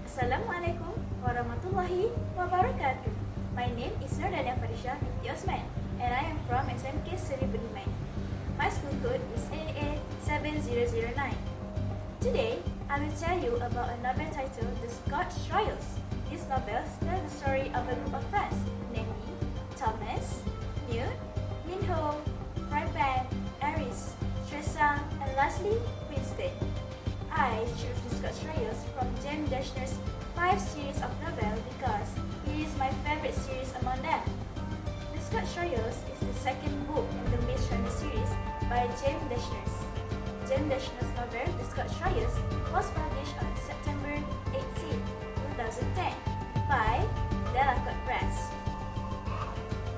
Assalamualaikum warahmatullahi wabarakatuh. My name is NurDania Farisha Binti Osman, and I am from SMK Seri Budiman. My school code is AA7009. Today, I will tell you about a novel titled The Scorch Trials. This novel tells the story of a group of friends, namely Thomas, Newt, Minho, Frypan, Aris, Tressa, and lastly, Winston. I chose The Scorch Trials from Dashner's 5 series of novels because it is my favorite series among them. The Scorch Trials is the second book in the mystery series by Dashner's novel The Scorch Trials was published on September 18, 2010 by Delacote Press.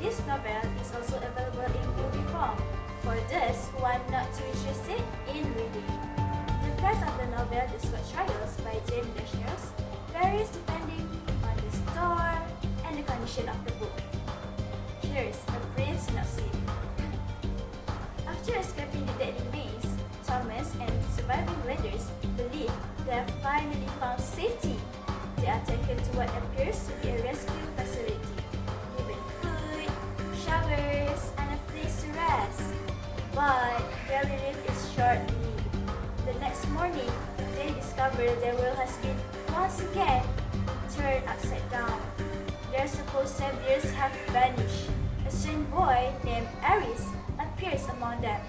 This novel is also available in movie form for those who are not too interested in reading. The price of the novel The Scorch Trials by Dashner varies depending on the store and the condition of the book. Here's a brief synopsis. After escaping the deadly maze, Thomas and the surviving leaders believe they have finally found safety. They are taken to what appears to be a rescue facility, given food, showers, and a place to rest. But their relief is short-lived. The next morning, they discover their world has been once again turned upside down. Their supposed saviors have vanished. A strange boy named Aris appears among them,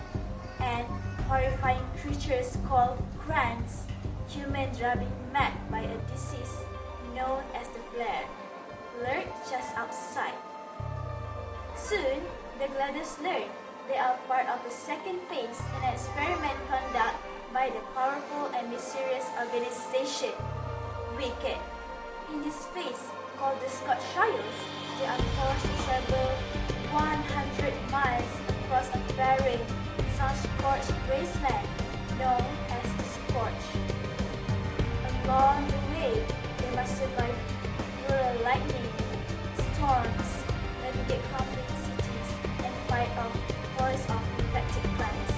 and horrifying creatures called Grants, humans driving mad by a disease known as the Flare, lurk just outside. Soon, the gliders learn they are part of the second phase in an experiment conducted by the powerful and mysterious organization, Wicked. In this phase, called the Scorch Trials, they are forced to travel 100 miles across a barren, sun-scorched wasteland known as the Scorch. Along the way, they must survive rural lightning, storms, navigate complex cities, and fight off hordes of infected plants.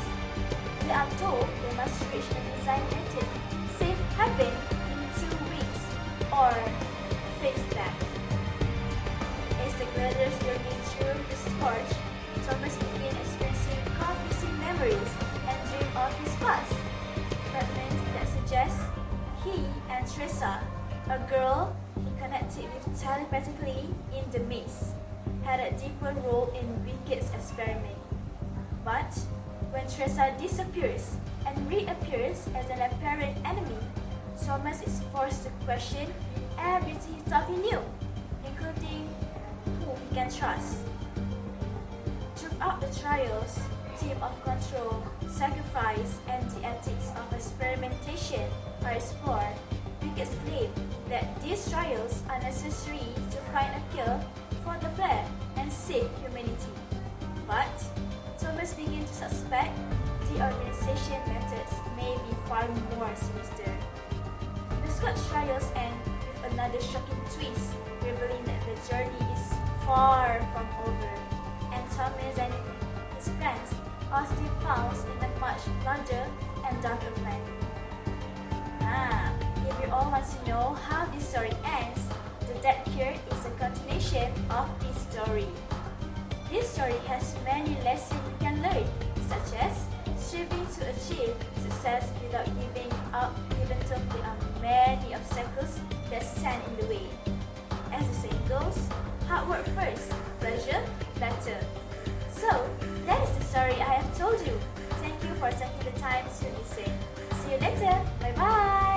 They are told they must reach a designated safe haven in 2 weeks or face death. As the gliders journey through the Scorch, Thomas begins experiencing confusing memories and dream of his past. Fragments that suggest he and Tressa, a girl he connected with telepathically in the maze, had a deeper role in Wicked's experiment. But when Tressa disappears and reappears as an apparent enemy, Thomas is forced to question everything he thought he knew, including who he can trust. Throughout the trials, theme of control, sacrifice, and the ethics of experimentation are explored. Wicked claim that these trials are necessary to find a cure for the Flare and save humanity. But Thomas begins to suspect the organization methods may be far more sinister. The Scorch Trials end with another shocking twist, revealing that the journey is far from over, and Thomas and his friends are still found in a much larger and darker plan. If you all want to know how this story ends, the Dead Cure is a continuation of this story. This story has many lessons you can learn, such as striving to achieve success without giving up even though there are many obstacles that stand in the way. As the saying goes, hard work first, pleasure later. So, that is the story I have told you. Thank you for taking the time to listen. See you later. Bye bye.